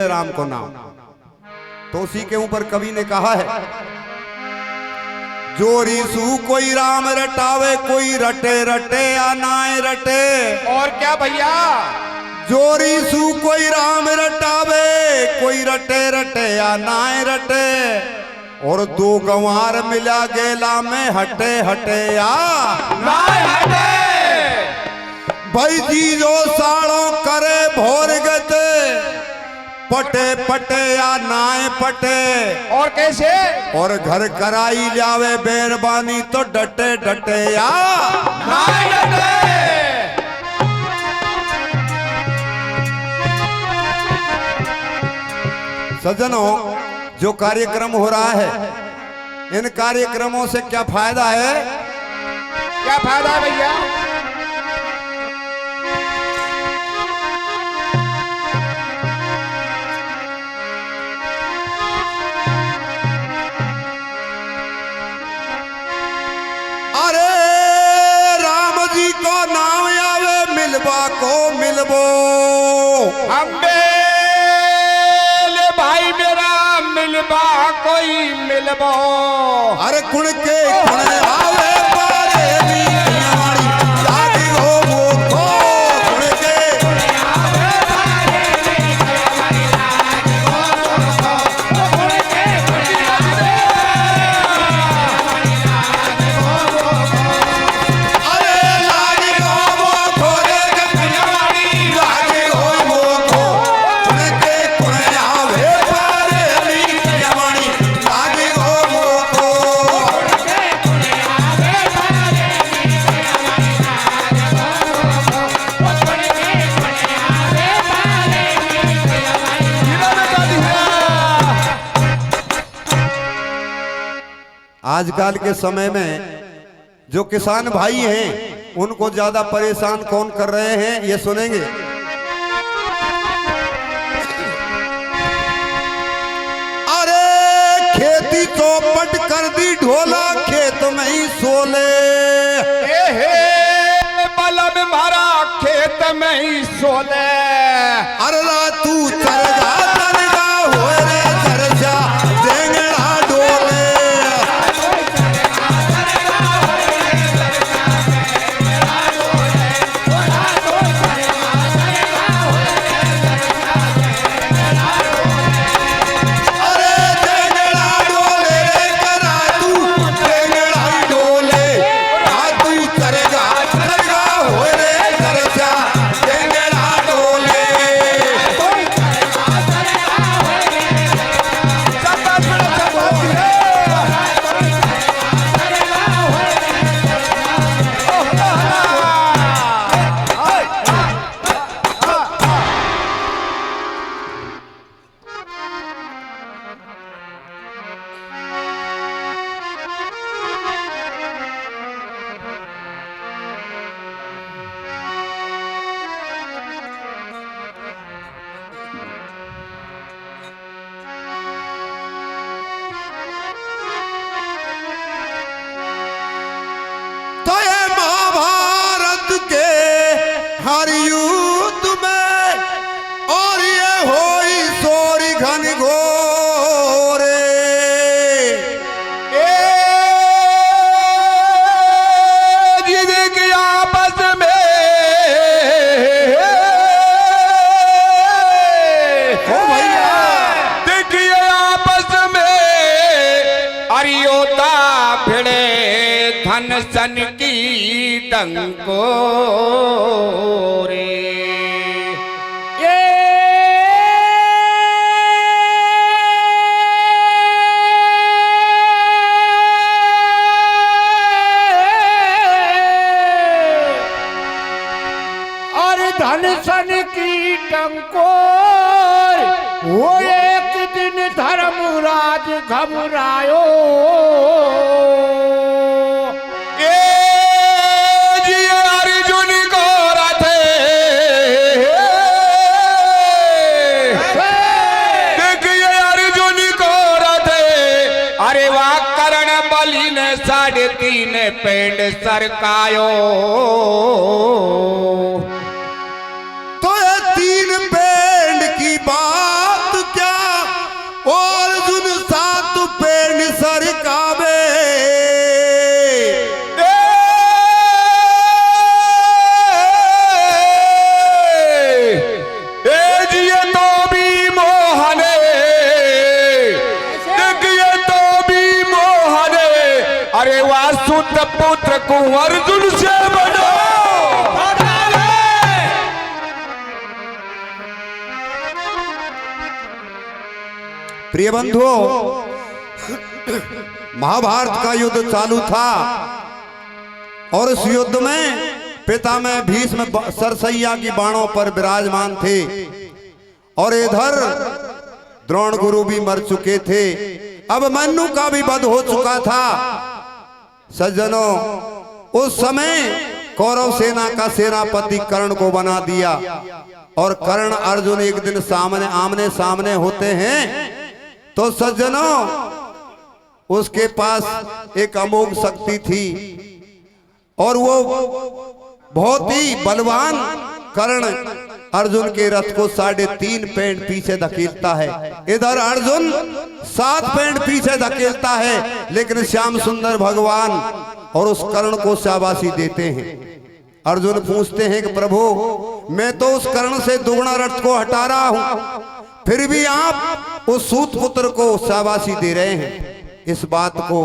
राम को नाम। तो उसी के ऊपर कवि ने कहा है, जोरी सू कोई राम रटावे, कोई रटे रटे या नाय रटे। और क्या भैया? जोरी सू कोई राम रटावे, कोई रटे रटे या नाय रटे। और दो गंवार मिला गेला में हटे हटे या नाय हटे। भाई जी जो साड़ों करे भोर गते, पटे पटे या नाय पटे। और कैसे? और घर कराई जावे बेरबानी तो डटे डटे या नाय डटे। सज्जनों, जो कार्यक्रम हो रहा है, इन कार्यक्रमों से क्या फायदा है? क्या फायदा है भैया? अरे राम जी को नाम आवे मिलवा को मिलबो। भाई मेरा मिलबा कोई मिलबो। अरे कुण के कुण आवे पारे नी हमारी शादी हो वो को। कुण के कुण आवे पारे नी हमारी शादी हो वो को। कुण के कुण आवे हमारी शादी हो वो को। अरे लागी हो वो खोरे गंग हमारी शादी हो वो को। कुण के कुण आवे पारे नी हमारी शादी हो वो को। आजकल के समय में जो किसान भाई हैं, उनको ज्यादा परेशान कौन कर रहे हैं, ये सुनेंगे। अरे खेती चौपट कर दी ढोला, खेत में ही सोले। बलम मारा खेत में ही सोले। अरे तू चरगा चरगा हो रे चरजा देंगड़ा डोले। अरे देंगड़ा डोले रे करा तू देंगड़ा डोले। तू चरगा चरगा हो रे चरजा देंगड़ा डोले। तो ये महाभारत के हर युद्ध में और ये होई सोरी घन घोरे। जिंदगी आपस में हो भैया, देखिए आपस में अरियोता भिड़े धन सन की डंको रे। और धन सन की टंकोर वो एक दिन धर्मराज घबरायो। जी अर्जुन को रथे देखिए अर्जुन को रथे। अरे वाह करण बलि ने 3.5 पेड़ सरकायो। तो ये 3 पेड़ की बात राजपूत पुत्र को अर्जुन से बड़ो। प्रिय बंधुओं, महाभारत का युद्ध चालू था और इस युद्ध में पितामह भीष्म सरसैया की बाणों पर विराजमान थे और इधर द्रोण गुरु भी मर चुके थे। अब मन्नु का भी वध हो चुका था। सज्जनों, उस समय कौरव सेना का सेनापति कर्ण को बना दिया और कर्ण अर्जुन एक दिन आमने सामने होते हैं तो सज्जनों उसके पास एक अमोघ शक्ति थी और वो बहुत ही बलवान कर्ण अर्जुन के रथ को 3.5 पैंड पीछे धकेलता है। इधर अर्जुन 7 पैंड पीछे धकेलता है, लेकिन श्याम सुंदर भगवान और उस कर्ण को शाबाशी देते हैं। अर्जुन पूछते हैं कि प्रभु, मैं तो उस कर्ण से दुगना रथ को हटा रहा हूं, फिर भी आप उस सूत पुत्र को शाबाशी दे रहे हैं। इस बात को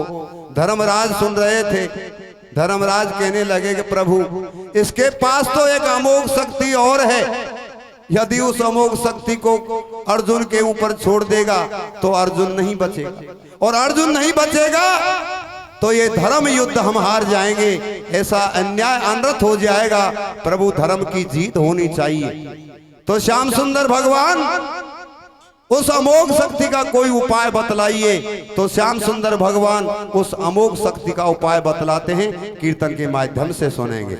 धर्मराज सुन रहे थे। धर्मराज कहने लगे कि प्रभु, इसके पास तो एक अमोघ शक्ति और है, यदि उस अमोघ शक्ति को अर्जुन के ऊपर छोड़ देगा तो अर्जुन नहीं बचेगा, और अर्जुन नहीं बचेगा तो ये धर्म युद्ध हम हार जाएंगे, ऐसा अन्याय अनर्थ हो जाएगा। प्रभु, धर्म की जीत होनी चाहिए। तो श्याम सुंदर भगवान उस अमोघ शक्ति का कोई उपाय बतलाइए। तो श्याम सुंदर भगवान उस अमोघ शक्ति का उपाय बतलाते हैं, कीर्तन के माध्यम से सुनेंगे।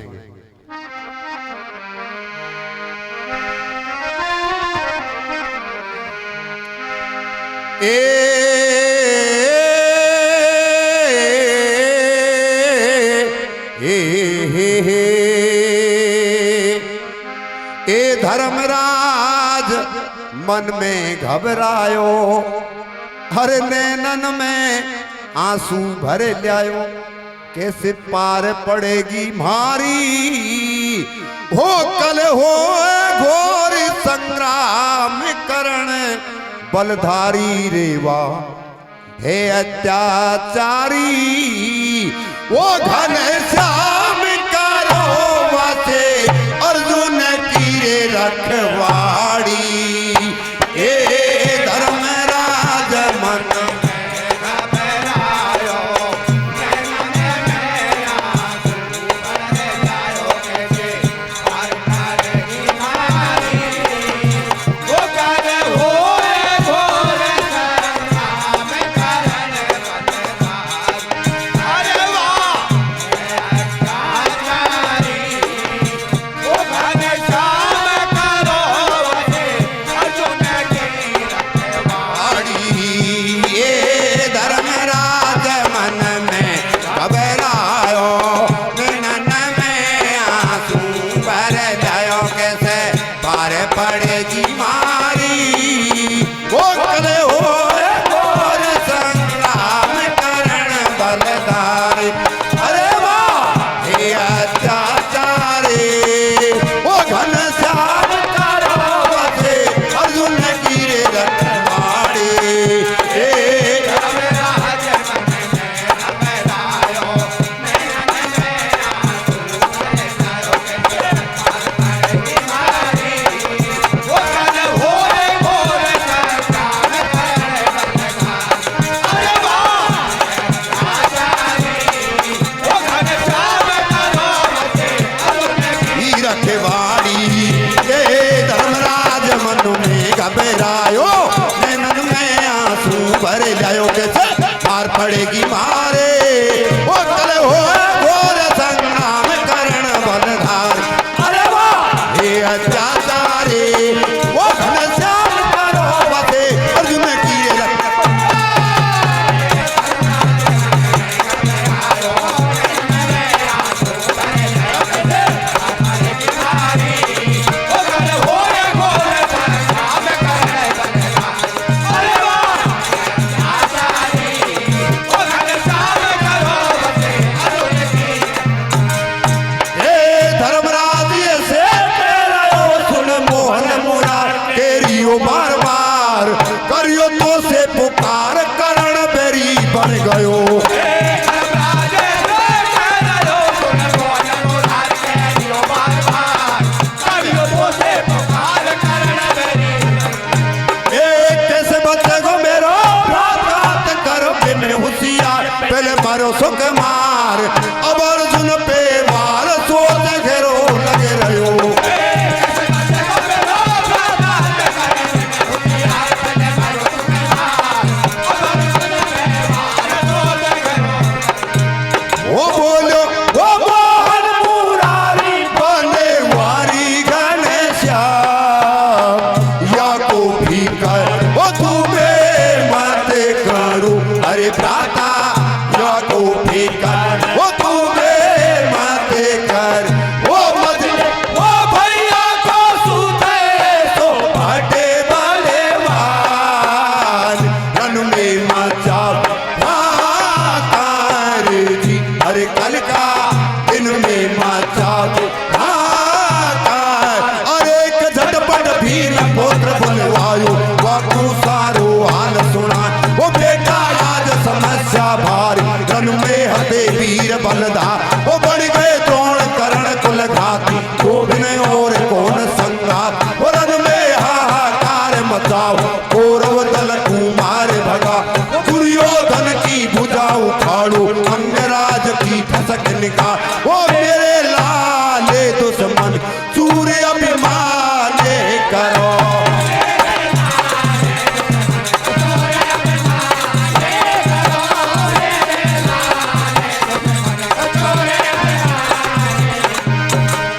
ए धर्मराज मन में घबरायो, हर नैनन में आंसू भरे लायो, कैसे पार पड़ेगी मारी, हो कल हो घोर संग्राम करण बलधारी रेवा हे अत्याचारी, वो घन श्याम करो वासे अर्जुन की रे रखवाड़ी। पड़ेगी मारे, वो कल हो घोर संग्राम करण बलधार। अरे वाह, हे अत्याचारी, वो घनश्याम करो बसे अर्जुन की करो सुकुमार। अब अर्जुन पे वार सोच घेरो लगे रहो। वो बोलो वो मोहन मुरारी बने वारी घनश्याम, या को भी कर वो तुम्हें मत करो। अरे भ्राता या को भी कर वो तुम्हें मत कर। वो मत वो भैया को सुते तो फटे बलेवान, रन में मचा हाहाकार जी। अरे कल का दिन में मचा हाहाकार। अरे एक झटपट भीर पुत्र बुलवायो, वाकू सारो हाल सुना। वो बेटा आज समस्या भारी, रन में हते वीर बलधार। वो बढ़ गए द्रोण कर्ण कुल घाती, गोभिन और कौन संगात। वो रन में हाहाकार मचाओ, कौरव दल कुमार भगा। दुर्योधन की भुजा उखाड़ो, अंगराज की ठसक निकाल। वो मेरे लाले दुश्मन सूर्य अभिमाने करो।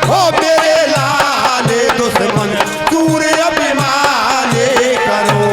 वो मेरे लाले दुश्मन सूर्य अभिमाने करो।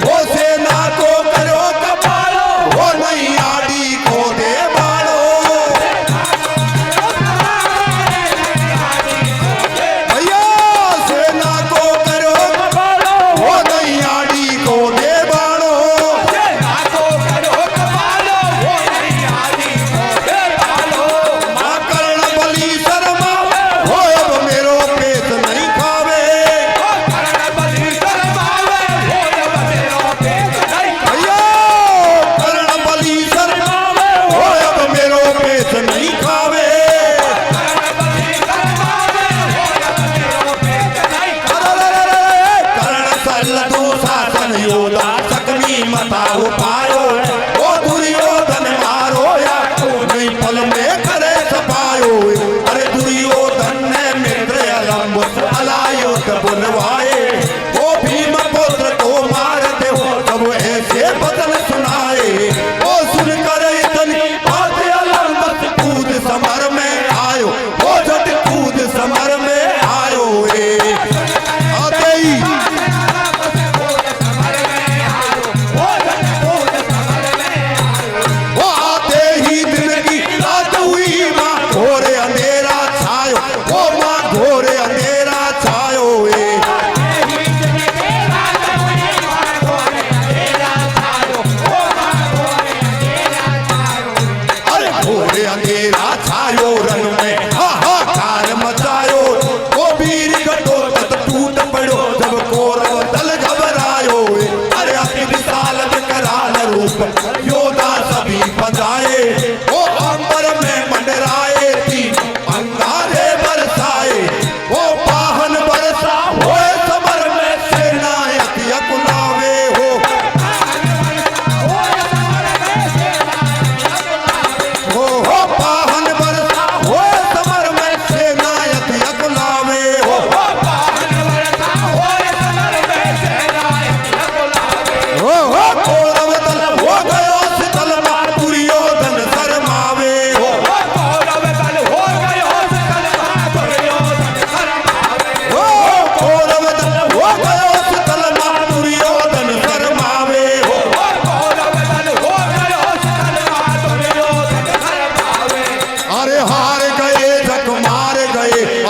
वो सेना को करो कपालो, वो नहीं आड़ी को दे बालो। भैया सेना को करो कपालो, वो नहीं आड़ी को दे बालो। सेना को करो कपालो, वो नहीं आड़ी को दे बालो। मां कर्ण बलि शर्मा वो अब मेरो पेट नहीं खावे। नहीं खावे कर्ण सल्लू शासन योदा सकमी मताओ पायो। वो दुर्योधन मारो या नहीं पल में करे सपायो। अरे दुर्योधन ने मित्र अलम्ब अलायुध बुलवाए। वो भीम पुत्र को मारते हो तब ऐसे बदन सुनाए। वो सुनकर इतनी बात अलम्ब कूद समर में आयो। वो झट कूद समर में आयो। आते ही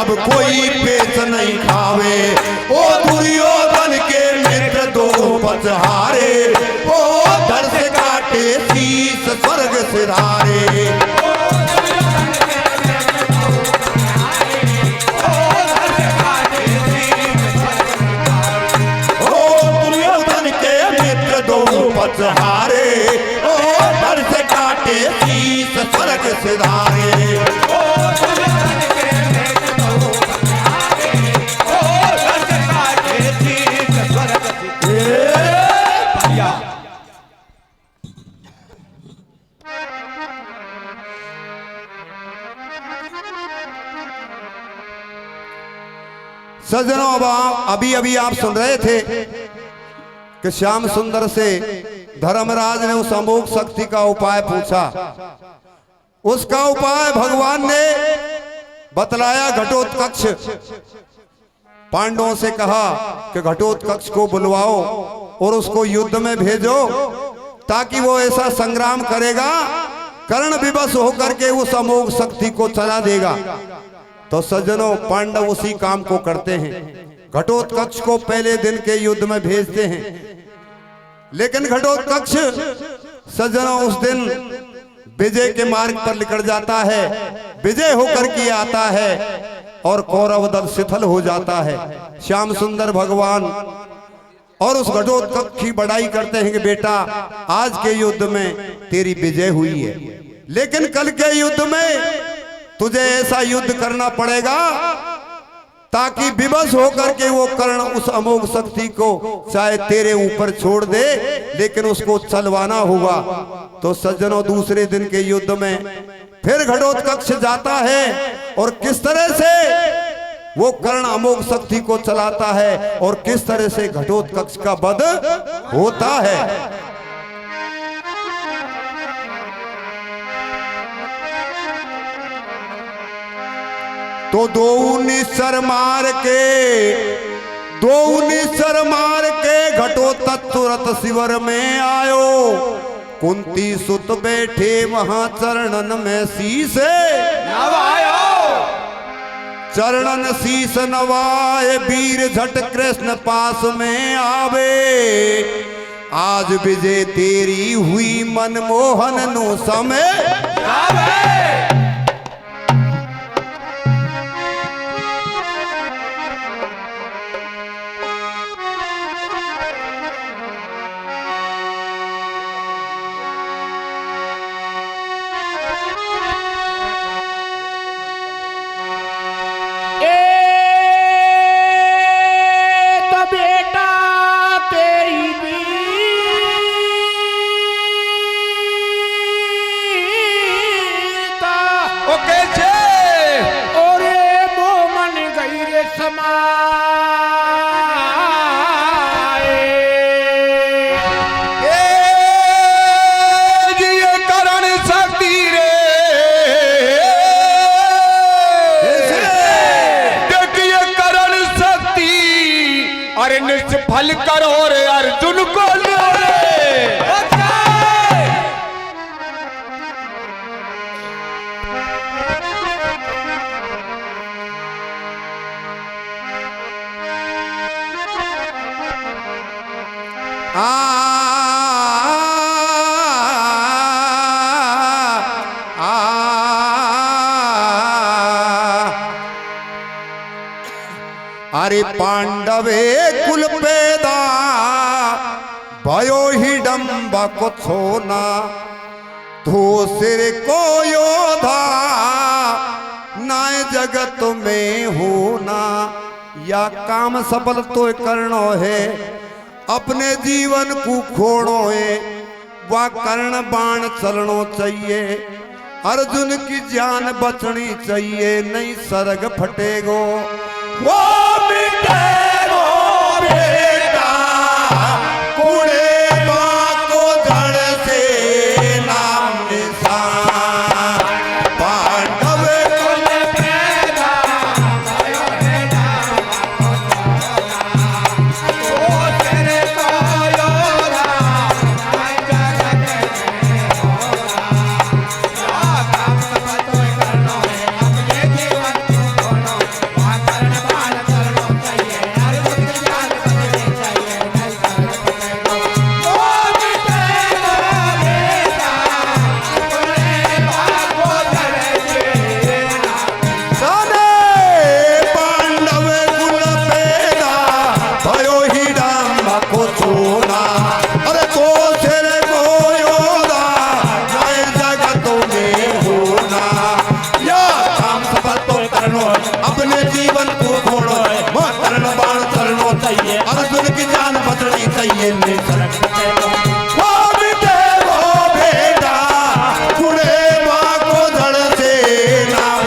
अब कोई पेच नहीं खावे। ओ दुर्योधन के मित्र दो पचहारे, ओ धड़ से काटे शीस स्वर्ग सिधारे। पचहारे, ओ धड़ से काटे शीस स्वर्ग सिधारे। सज्जनों, अब अभी अभी आप सुन रहे थे कि श्याम सुंदर से धर्मराज ने उस अमोघ शक्ति का उपाय पूछा। उसका उपाय भगवान ने बतलाया। घटोत्कच पांडवों से कहा कि घटोत्कच को बुलवाओ और उसको युद्ध में भेजो, ताकि वो ऐसा संग्राम करेगा, कर्ण विवश होकर के उस अमोघ शक्ति को चला देगा। तो सज्जनों, पांडव उसी काम को करते हैं। घटोत्कच को पहले दिन के युद्ध में भेजते हैं, लेकिन घटोत्कच सज्जनों उस दिन विजय के मार्ग पर निकल जाता है, विजय होकर के आता है और कौरव दल शिथिल हो जाता है। श्याम सुंदर भगवान और उस घटोत्कच की बड़ाई करते हैं कि बेटा, आज के युद्ध में तेरी विजय हुई है, लेकिन कल के युद्ध में तुझे ऐसा युद्ध करना पड़ेगा ताकि विवश होकर के वो कर्ण उस अमोघ शक्ति को चाहे तेरे ऊपर छोड़ दे, लेकिन उसको चलवाना होगा। तो सज्जनों, दूसरे दिन के युद्ध में फिर घटोत्कच जाता है और किस तरह से वो कर्ण अमोघ शक्ति को चलाता है और किस तरह से घटोत्कच का वध होता है। तो दो निस्सर मार के घटोत्कच तुरंत शिविर में आयो। कुंती सुत बैठे वहां चरणन में शीस नवायो। चरणन शीस नवाए वीर झट कृष्ण पास में आवे। आज विजय तेरी हुई मनमोहन नु समय आवे। फल करो रे अर्जुन को लो रे। अरे पांडवे कुल पैदा भयो हिडम्ब को छोना। धो सिर को योधा नाय जगत में होना। या काम सफल तो करनो है, अपने जीवन को खोड़ो है। वह कर्ण बाण चलनो चाहिए, अर्जुन की जान बचनी चाहिए, नहीं सरग फटेगो वो मिटेगो बेटा। कुड़े को धड़ से नाम निशान। पांडव कुल पैदा भयो हिडम्ब को छोना। धो सिर को योधा नाय जगत में होना। या काम सफल तो करनो है, अपने जीवन को खोड़ो। ने वो बिटे वो बेटा कुड़े माँ को धड़ से नाम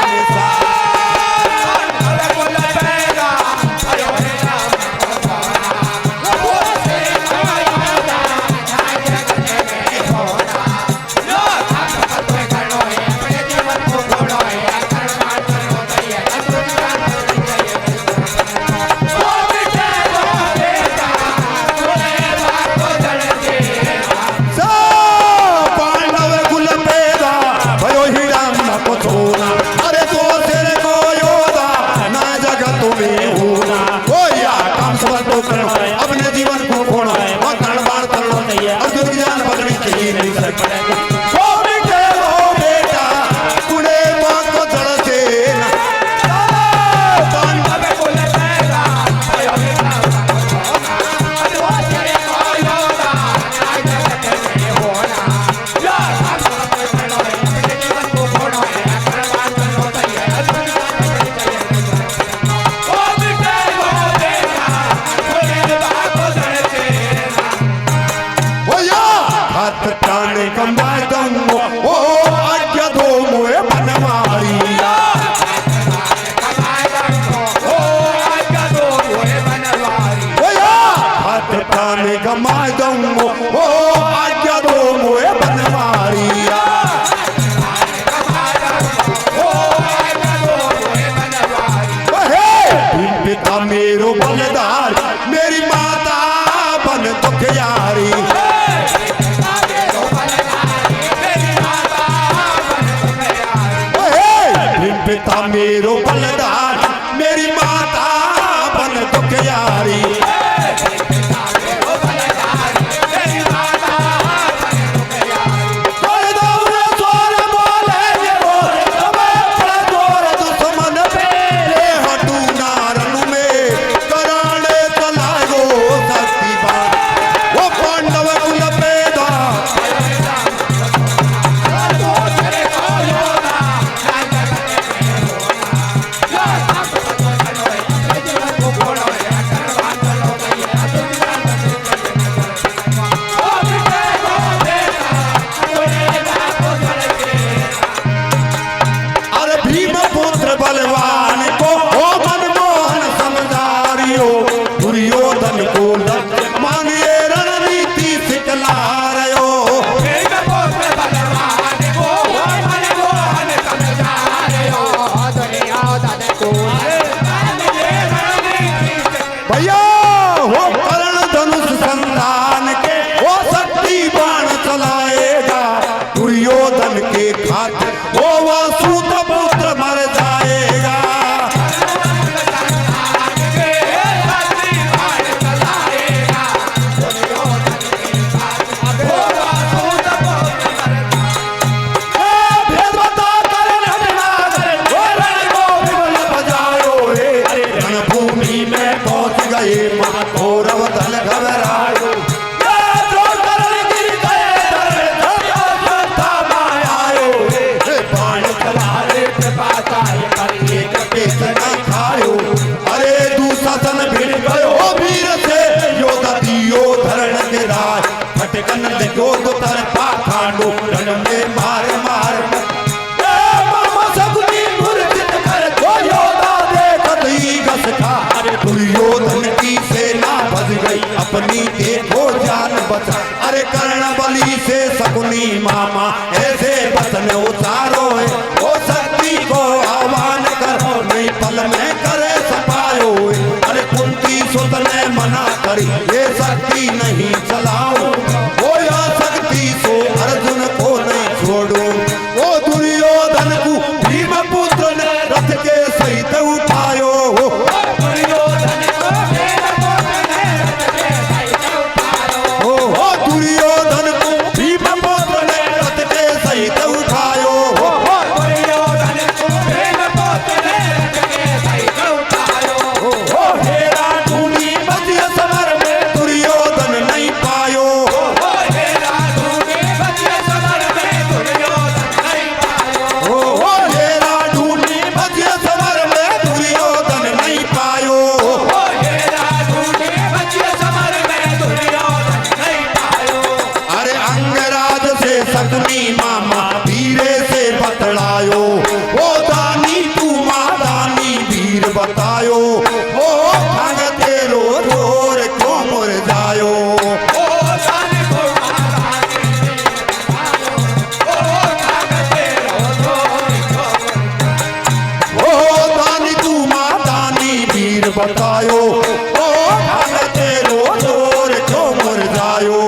अपने जीवन को खोड़ो और तरण बाण तरणो अर्जुन की जान पकड़ी चाहिए नहीं वो बिटे वो बेटा कुड़े माँ को धड़ से कमाए दंगो ओ आज्ञा दो मुए बनवारी हाथ ताने कमाए दंगो ओ आज्ञा दो मुए बनवारी पिता मेरो बलदार मेरी माता बन दुखियारी पिता मेरो बलदार मेरी माता बन दुखियारी बलवान को ओ मनमोहन समझारियो दुर्योधन को मानिए रणनीति सिखला रयो भैया वो कर्ण धनुष संधान के वो शक्ति बाण चलाएगा दुर्योधन के खातिर वो वसुत पुत्र मर जाएगा रणभूमि में पहुंच गए कौरव दल घबरायो अरे दुशासन भिड़ गयो वीर से योद्धा दियो धरण के राज फटकन देखो तो तर पाखांडो रण में मार मार दुर्योधन की सेना बच गई अपनी देखो जान बचा अरे कर्ण बलि से शकुनी मामा ऐसे बचन उतारो है वो शक्ति को आह्वान करो नहीं पल में करे सपायो अरे कुंती सुत ने मना करी ये शक्ति नहीं चलाओ वो या शक्ति सो अर्जुन को नहीं छोड़ो वो दुर्योधन को भीम पुत्र ने रथ के सहित उठायो दुर्योधन को भीम पुत्र ने रथ के सहित उठायो बतायो ओ धन तेरो जोर क्यों मुरझायो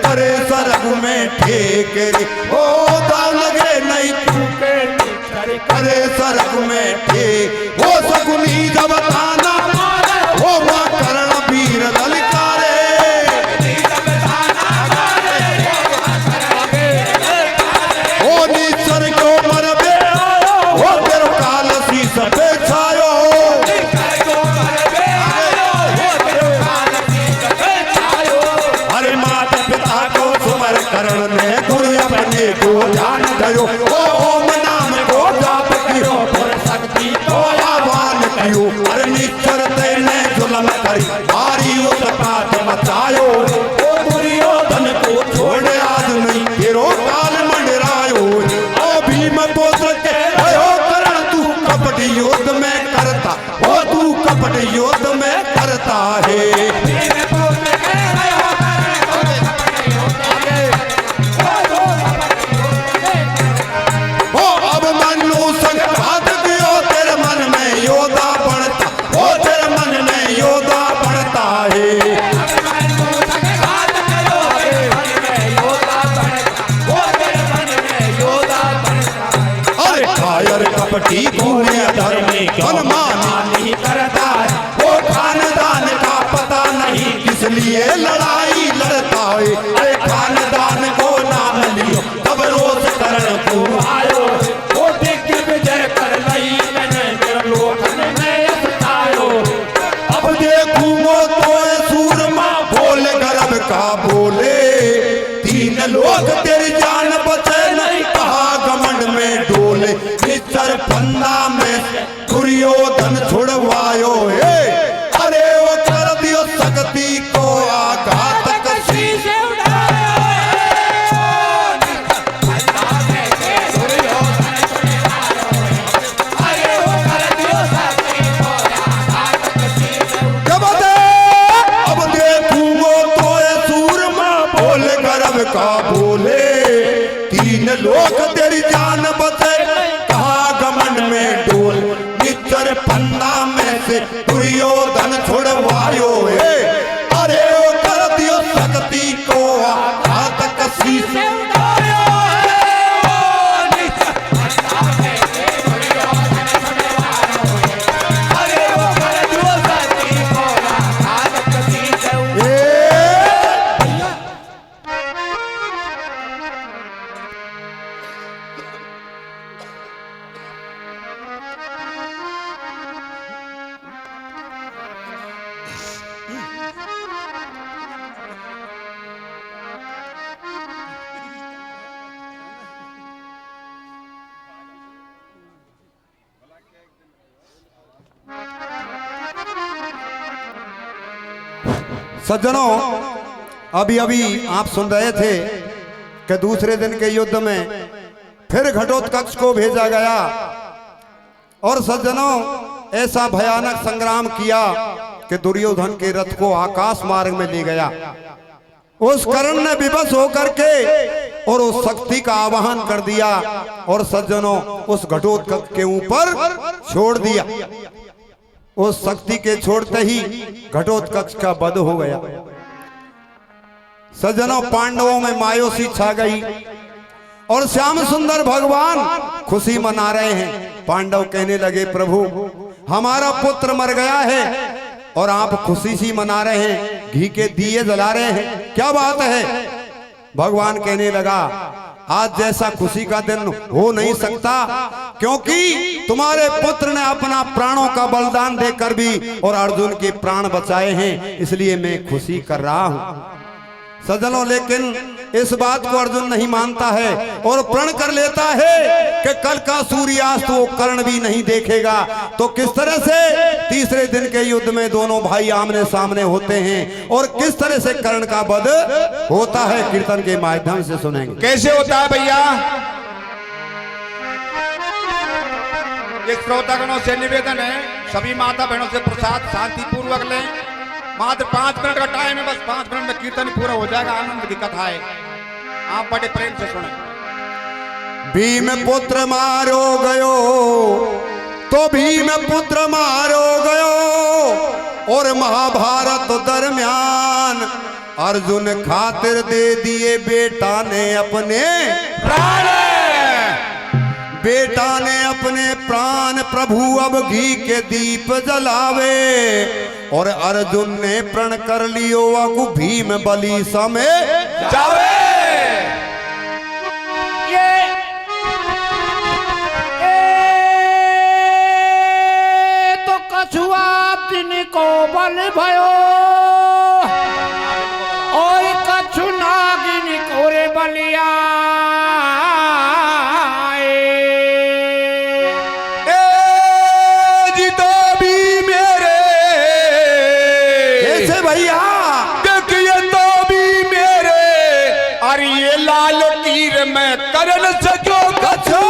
करे सरग में ठेक रे ओ दाव लगे नहीं चूके करे सरग में ठेक वो सगुनी जब ताना वो मां करण वीर ललकारे ओ नीचर को मरबे वो तेरो काल सी सफे छायो करण ने गुरु अपने को जान गयो ओ ओम नाम को जाप कियो पर शक्ति को आह्वान कियो हर निश्चर तेने जुलम करी मारी उस पात मचायो ओ दुर्योधन को छोड़ आज नहीं तेरो काल मंडरायो ओ भीम पुत्र के भयो करण तू कपट युद्ध में करता ओ तू कपट युद्ध में करता है कपटी भूले धर्मी मनमान नहीं करता वो खानदान का पता नहीं किस लिए लड़ाई लड़ता है अरे खानदान को नाम लियो तब रोज करण को आयो वो दिग्ग विजय कर लई मैंने लोकन में सतायो अब देखूं वो तो सूरमा बोल गर्भ का बोले तीन लोग तेरी जान बचे नहीं कहा घमंड में डोले निश्चर फन्ना में दुर्योधन छुड़वायो हे अरे वो कर दियो शक्ति को आघात कसी अब देखूंगो तो सूरमा बोल गर्भ का बोले तीन लोग तेरी जान बचे में डोल निश्चर पन्ना में से दुर्योधन छुड़वायो है अरे वो कर दियो शक्ति को आघात कसी से सज्जनों अभी अभी आप सुन रहे थे कि दूसरे दिन के युद्ध में फिर घटोत्कच को भेजा गया और सज्जनों ऐसा भयानक संग्राम किया कि दुर्योधन के रथ को आकाश मार्ग में ले गया। उस कर्ण ने विवश होकर के और उस शक्ति का आवाहन कर दिया और सज्जनों उस घटोत्कच के ऊपर छोड़ दिया। उस शक्ति के छोड़ते ही घटोत्कच का वध हो गया। सज्जनों पांडवों में मायूसी छा गई और श्याम सुंदर भगवान खुशी मना रहे हैं। पांडव कहने लगे प्रभु हमारा पुत्र मर गया है और आप खुशी सी मना रहे हैं, घी के दिए जला रहे हैं, क्या बात है? भगवान कहने लगा आज जैसा खुशी का दिन हो नहीं सकता, क्योंकि तुम्हारे पुत्र ने अपना प्राणों का बलिदान देकर भी और अर्जुन के प्राण बचाए हैं, इसलिए मैं खुशी कर रहा हूं सज्जनों। लेकिन इस बात को अर्जुन नहीं मानता है और प्रण कर लेता है कि कल का सूर्यास्त वो कर्ण भी नहीं देखेगा। तो किस तरह से तीसरे दिन के युद्ध में दोनों भाई आमने सामने होते हैं और किस तरह से कर्ण का वध होता है, कीर्तन के माध्यम से सुनेंगे। कैसे होता है भैया? एक श्रोतागणों से निवेदन है, सभी माता बहनों से प्रसाद शांति पूर्वक लें। मात्र 5 मिनट का टाइम है, बस 5 मिनट में कीर्तन पूरा हो जाएगा। आनंद की कथा है, आप बड़े प्रेम से सुने। भीम पुत्र मारो गयो तो भीम पुत्र मारो गयो, और महाभारत दरमियान अर्जुन खातिर दे दिए बेटा ने अपने प्राण। बेटा ने अपने प्राण, प्रभु अब घी के दीप जलावे, और अर्जुन ने प्रण कर लियो अगु भीम बलि समय जावे। तो कछुआ तिनको बल भयो, और कछु नागिन कोरे बलिया। मैं करण सजो कछो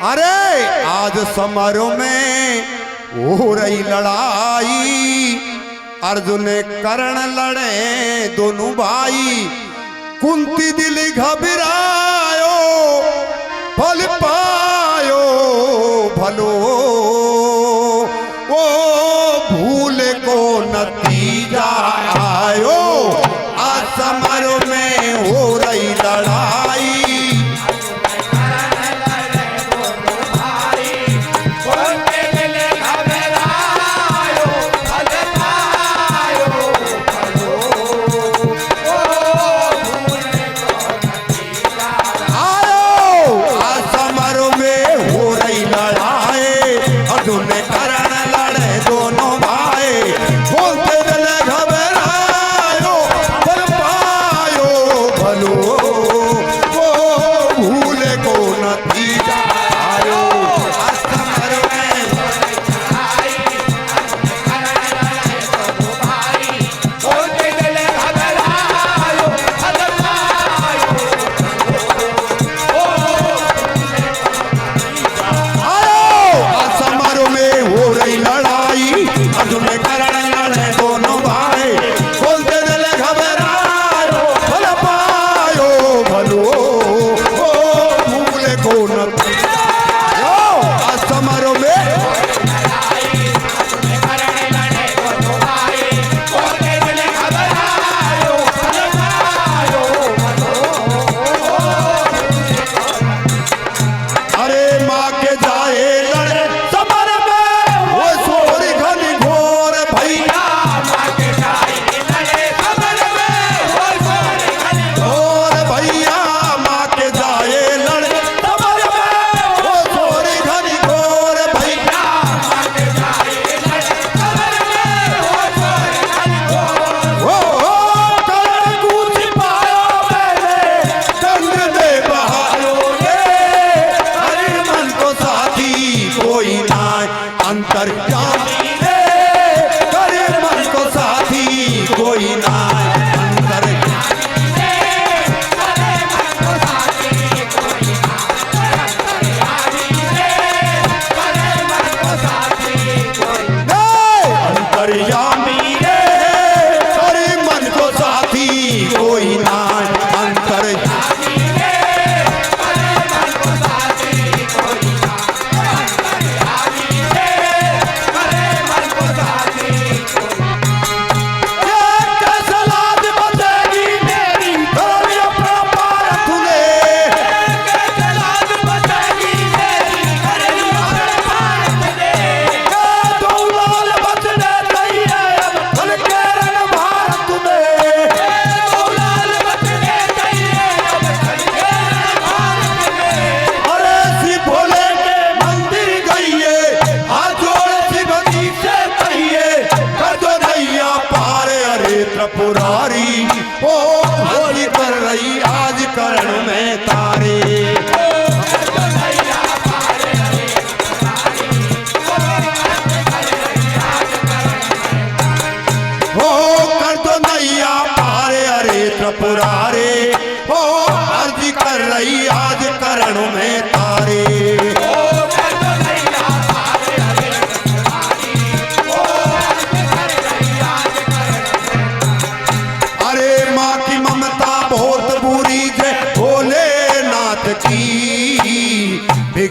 अरे आज समारोह में हो रही लड़ाई, अर्जुन कर्ण लड़े दोनों भाई। कुंती दिल घबरायो फल पायो भलो, ओ भूल को नतीजा आयो। आज समारोह में हो रही लड़ाई,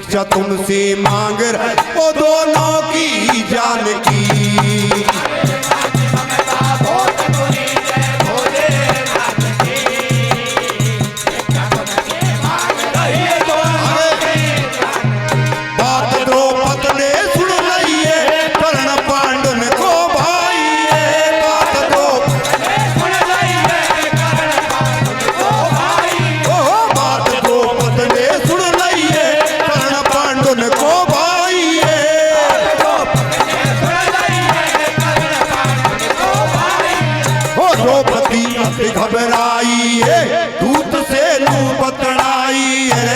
भिक्षा तुमसे मांग रहे वो दोनों की जान की। बात द्रौपदी ने सुन लई है कर्ण पांडुन को भाई है। बात बात द्रौपदी ने सुन लई है कर्ण पांडुन को भाई है। ओ द्रौपदी घबराई है दूत से लू बतड़ाई है।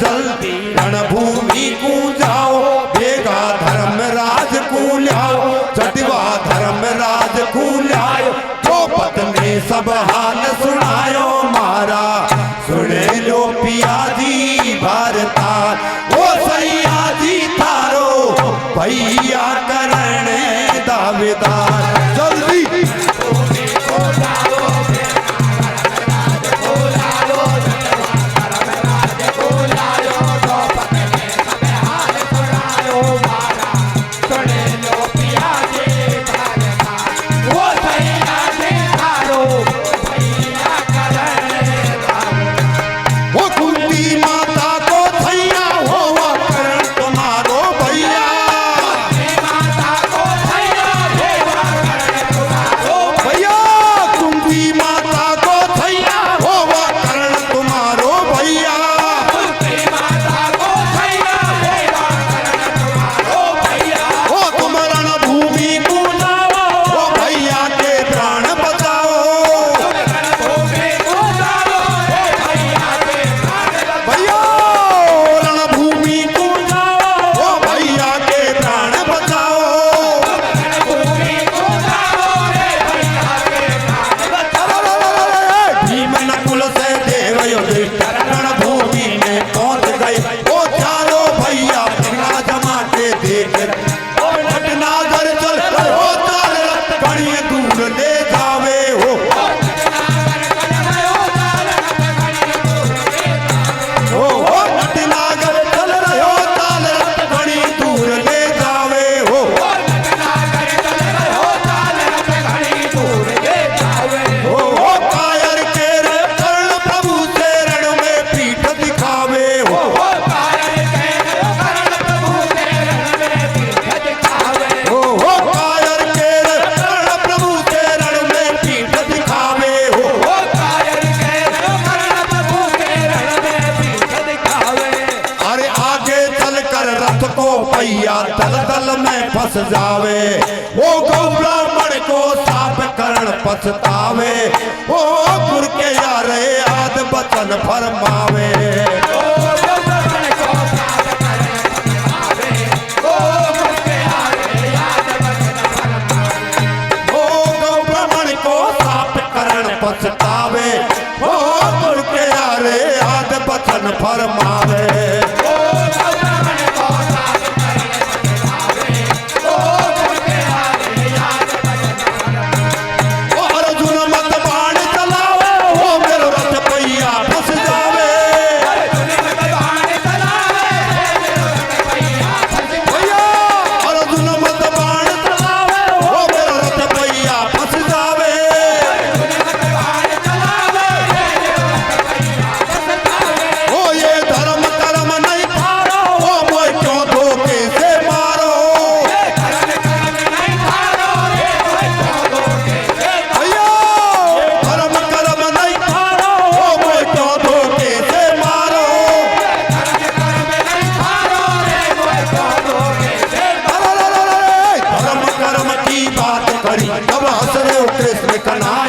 जल्दी रणभूमि को जाओ बेगा धर्मराज को लाओ जटवा धर्मराज को लाओ। द्रौपदी ने सब हाल सुनायो मारा सुने लो पिया जी भारता। ओ सैया जी थारो भैया करने दावेदार जल्दी दलदल में फंस जावे वो गौ ब्राह्मण को साफ करण पछतावे। ओ गुर के यारे याद बचन फरमावे। ओ गौ ब्राह्मण को साफ करण पछतावे। ओ गुर के यारे याद बचन फरमावे। करी तब हंस रहे कृष्ण कन्हा।